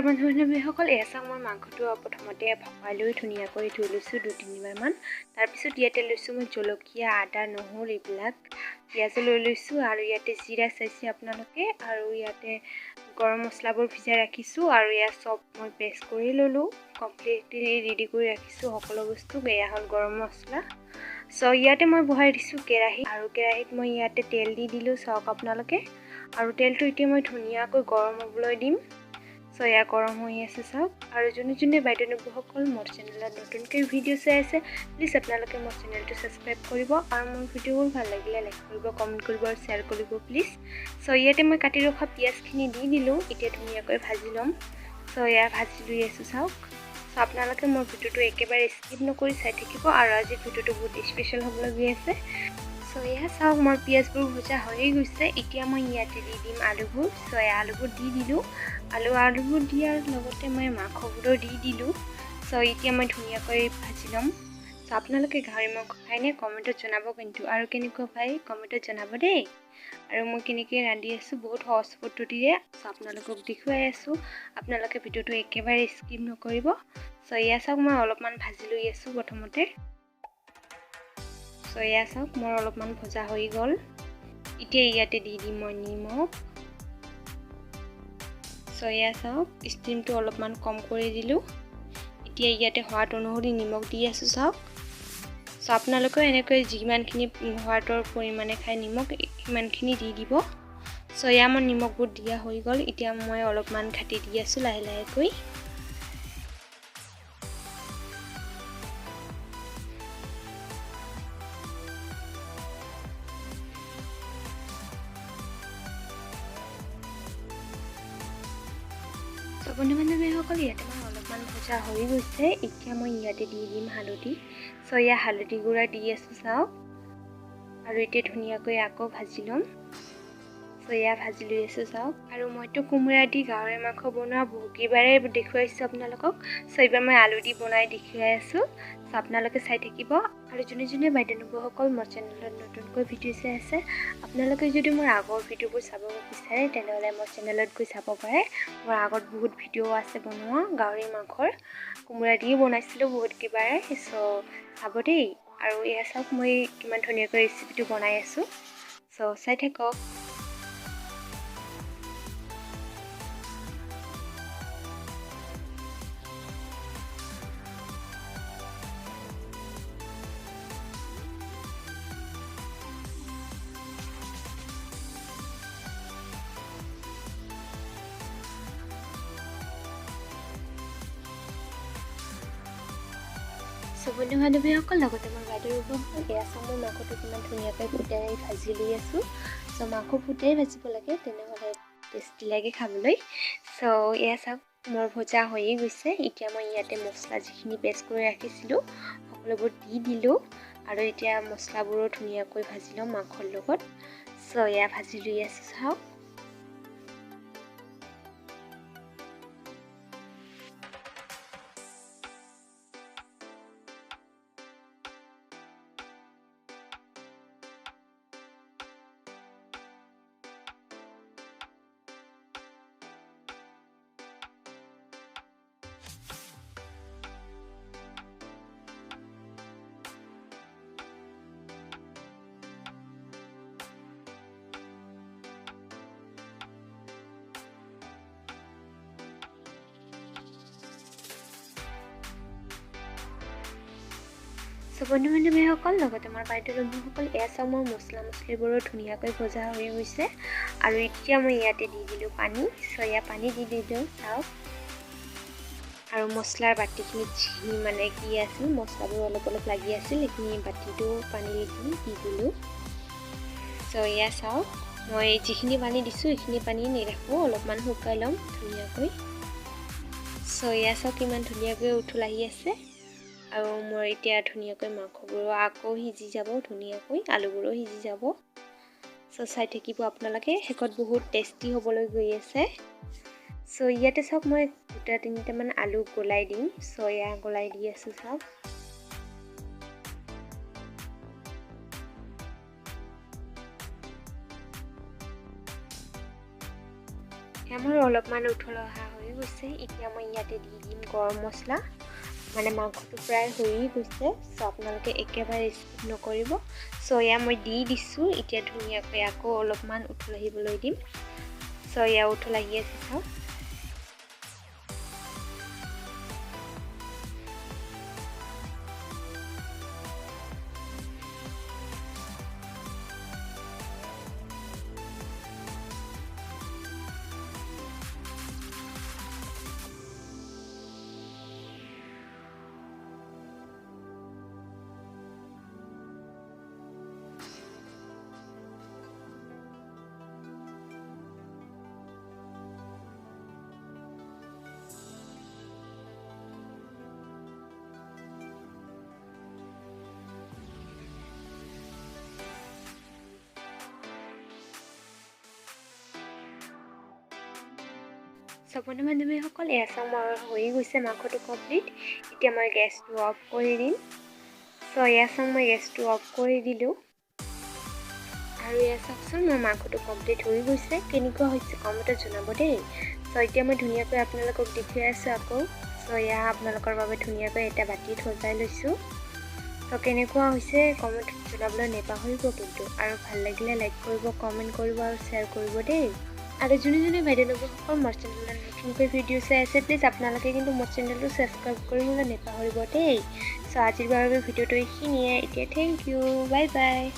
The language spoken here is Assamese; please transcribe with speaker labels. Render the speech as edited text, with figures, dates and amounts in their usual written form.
Speaker 1: নমস্কাৰ বন্ধু-বান্ধৱীসকল, এয়া চাওক মই মাংসটো প্ৰথমতে ভৰাই লৈ ধুনীয়াকৈ ধুই লৈছোঁ 2-3 বাৰমান। তাৰপিছত ইয়াতে লৈছোঁ মই জলকীয়া, আদা, নহৰু এইবিলাক, পিঁয়াজো লৈ লৈছোঁ আৰু ইয়াতে জিৰা চাইছে আপোনালোকে, আৰু ইয়াতে গৰম মছলাবোৰ ভিজাই ৰাখিছোঁ আৰু ইয়াত চব মই পেষ্ট কৰি ল'লোঁ, কমপ্লিটলি ৰেডি কৰি ৰাখিছোঁ সকলো বস্তু। এয়া হ'ল গৰম মছলা। ইয়াতে মই বহাই দিছোঁ কেৰাহী, আৰু কেৰাহীত মই ইয়াতে তেল দি দিলোঁ চাওক আপোনালোকে, আৰু তেলটো এতিয়া মই ধুনীয়াকৈ গৰম হ'বলৈ দিম। এয়া গৰম হৈ আছে চাওক, আৰু যোনে বাইদেউসকল মোৰ চেনেলত নতুনকৈ ভিডিঅ' চাই আছে, প্লিজ আপোনালোকে মোৰ চেনেলটো ছাবস্ক্ৰাইব কৰিব, আৰু মোৰ ভিডিঅ'বোৰ ভাল লাগিলে লাইক কৰিব, কমেণ্ট কৰিব আৰু শ্বেয়াৰ কৰিব প্লিজ। ইয়াতে মই কাটি ৰখা পিঁয়াজখিনি দি দিলোঁ, এতিয়া ধুনীয়াকৈ ভাজি ল'ম। এয়া ভাজি লৈ আছোঁ চাওক। আপোনালোকে মোৰ ভিডিঅ'টো একেবাৰে স্কিপ নকৰি চাই থাকিব, আৰু আজিৰ ভিডিঅ'টো বহুত স্পেচিয়েল হ'বলৈ গৈ আছে। এয়া চাওক মোৰ পিঁয়াজবোৰ ভজা হৈয়ে গৈছে, এতিয়া মই ইয়াতে দি দিম আলুবোৰ। আলুবোৰ দি দিলোঁ, আলুবোৰ দিয়াৰ লগতে মই মাংসবোৰো দি দিলোঁ। এতিয়া মই ধুনীয়াকৈ ভাজি ল'ম। আপোনালোকে গাহৰি মাংস খায়নে কমেণ্টত জনাব কিন্তু, আৰু কেনেকুৱা পায় কমেণ্টত জনাব দেই। আৰু মই কেনেকৈ ৰান্ধি আছোঁ বহুত সহজ পদ্ধতিৰে আপোনালোকক দেখুৱাই আছোঁ, আপোনালোকে ভিডিঅ'টো একেবাৰে স্কিপ নকৰিব। এয়া চাওক মই অলপমান ভাজি লৈ আছোঁ প্ৰথমতে। এয়া চাওক মোৰ অলপমান ভজা হৈ গ'ল, এতিয়া ইয়াতে দি দিম মই নিমখ। এয়া চাওক ষ্টিমটো অলপমান কম কৰি দিলোঁ, এতিয়া ইয়াতে সোৱাদ অনুসৰি নিমখ দি আছোঁ চাওক। আপোনালোকেও এনেকৈ যিমানখিনি সোৱাদৰ পৰিমাণে খাই নিমখ সিমানখিনি দি দিব। এয়া মোৰ নিমখবোৰ দিয়া হৈ গ'ল, এতিয়া মই অলপমান ঘাটি দি আছোঁ লাহেকৈ। বন্ধু-বান্ধৱীসকল, ইয়াতে মই অলপমান ভজা হৈ গৈছে, এতিয়া মই ইয়াতে দি দিম হালধি। এয়া হালধি গুড়া দি আছোঁ চাওক, আৰু এতিয়া ধুনীয়াকৈ আকৌ ভাজি ল'ম। এয়া ভাজি লৈ আছোঁ চাওক, আৰু মইতো কোমোৰা দি গাহৰি মাংস বনোৱা বহুকেইবাৰে দেখুৱাইছোঁ আপোনালোকক। এইবাৰ মই আলু দি বনাই দেখুৱাই আছোঁ, আপোনালোকে চাই থাকিব। আৰু যোনে বাইদেউসকল মোৰ চেনেলত নতুনকৈ ভিডিঅ' চাই আছে, আপোনালোকে যদি মোৰ আগৰ ভিডিঅ'বোৰ চাব বিচাৰে তেনেহ'লে মোৰ চেনেলত গৈ চাব পাৰে। মোৰ আগত বহুত ভিডিঅ' আছে বনোৱা গাহৰি মাংসৰ, কোমোৰা দিও বনাইছিলোঁ বহুতকেইবাৰে, চাব দেই। আৰু এয়া চাওক মই কিমান ধুনীয়াকৈ ৰেচিপিটো বনাই আছোঁ, চাই থাকক। বন্ধু-বান্ধৱীসকল, লগতে মোৰ বাইদেউসকল, এয়া চাওক মই মাংসটো কিমান ধুনীয়াকৈ ফুটাই ভাজি লৈ আছোঁ। মাংস ফুটাই ভাজিব লাগে, তেনেহ'লে টেষ্টি লাগে খাবলৈ। এয়া চাওক মোৰ ভজা হৈয়ে গৈছে, এতিয়া মই ইয়াতে মছলা যিখিনি পেষ্ট কৰি ৰাখিছিলোঁ সকলোবোৰ দি দিলোঁ, আৰু এতিয়া মছলাবোৰো ধুনীয়াকৈ ভাজি ল'ম মাংসৰ লগত। এয়া ভাজি লৈ আছোঁ চাওক। বন্ধু-বান্ধৱীসকল, লগতে মোৰ বাইদেউসকল, এয়া চাওক মোৰ মছলিবোৰো ধুনীয়াকৈ ভজা হৈ গৈছে, আৰু এতিয়া মই ইয়াতে দি দিলোঁ পানী। এয়া পানী দি দিলোঁ চাওক, আৰু মছলাৰ বাতিখিনিত যিখিনি মানে কি আছিল, মছলাবোৰ অলপ লাগি আছিল, সেইখিনি বাতিটো পানী দি দিলোঁ। এয়া চাওক মই যিখিনি পানী দিছোঁ সেইখিনি পানী নেৰাখোঁ, অলপমান শুকাই ল'ম ধুনীয়াকৈ। এয়া চাওক কিমান ধুনীয়াকৈ উঠল আহি আছে, আৰু মোৰ এতিয়া ধুনীয়াকৈ মাংসবোৰো আকৌ সিজি যাব ধুনীয়াকৈ, আলুবোৰো সিজি যাব। চাই থাকিব আপোনালোকে, শেষত বহুত টেষ্টি হ'বলৈ গৈ আছে। ইয়াতে চাওক মই 2-3টামান আলু গলাই দিম। এয়া গলাই দি আছোঁ চাওক। মোৰ অলপমান উঠলহা হৈ গৈছে এতিয়া মই ইয়াতে দি দিম গৰম মছলা মানে মাংসটো প্ৰায় হৈয়ে গৈছে সো আপোনালোকে একেবাৰে স্কিপ নকৰিব সয়া মই দি দিছো এতিয়া ধুনীয়াকৈ আকৌ অলপমান উঠলহিবলৈ দিম সয়া উঠলহি আছে চাওক বন্ধু বান্ধৱীসকল এয়া চাওঁ মোৰ হৈ গৈছে মাংসটো কমপ্লিট এতিয়া মই গেছটো অফ কৰি দিম সো এয়া চাওঁ মই গেছটো অফ কৰি দিলোঁ আৰু এয়া চাওকচোন মোৰ মাংসটো কমপ্লিট হৈ গৈছে কেনেকুৱা হৈছে কমেণ্টত জনাব দেই সো এতিয়া মই ধুনীয়াকৈ আপোনালোকক দেখুৱাই আছোঁ আকৌ সো এয়া আপোনালোকৰ বাবে ধুনীয়াকৈ এটা বাতিত সজাই লৈছোঁ তো কেনেকুৱা হৈছে কমেণ্টত জনাবলৈ নেপাহৰিব কিন্তু আৰু ভাল লাগিলে লাইক কৰিব কমেণ্ট কৰিব আৰু শ্বেয়াৰ কৰিব দেই আৰু যোনে বাইদেউ নবসকল মোৰ চেনেলত নতুনকৈ ভিডিঅ' চাই আছে প্লিজ আপোনালোকে কিন্তু মোৰ চেনেলটো ছাবস্ক্ৰাইব কৰিবলৈ নেপাহৰিব দেই সো আজিৰ বাবে ভিডিঅ'টো এইখিনিয়ে এতিয়া থেংক ইউ বাই বাই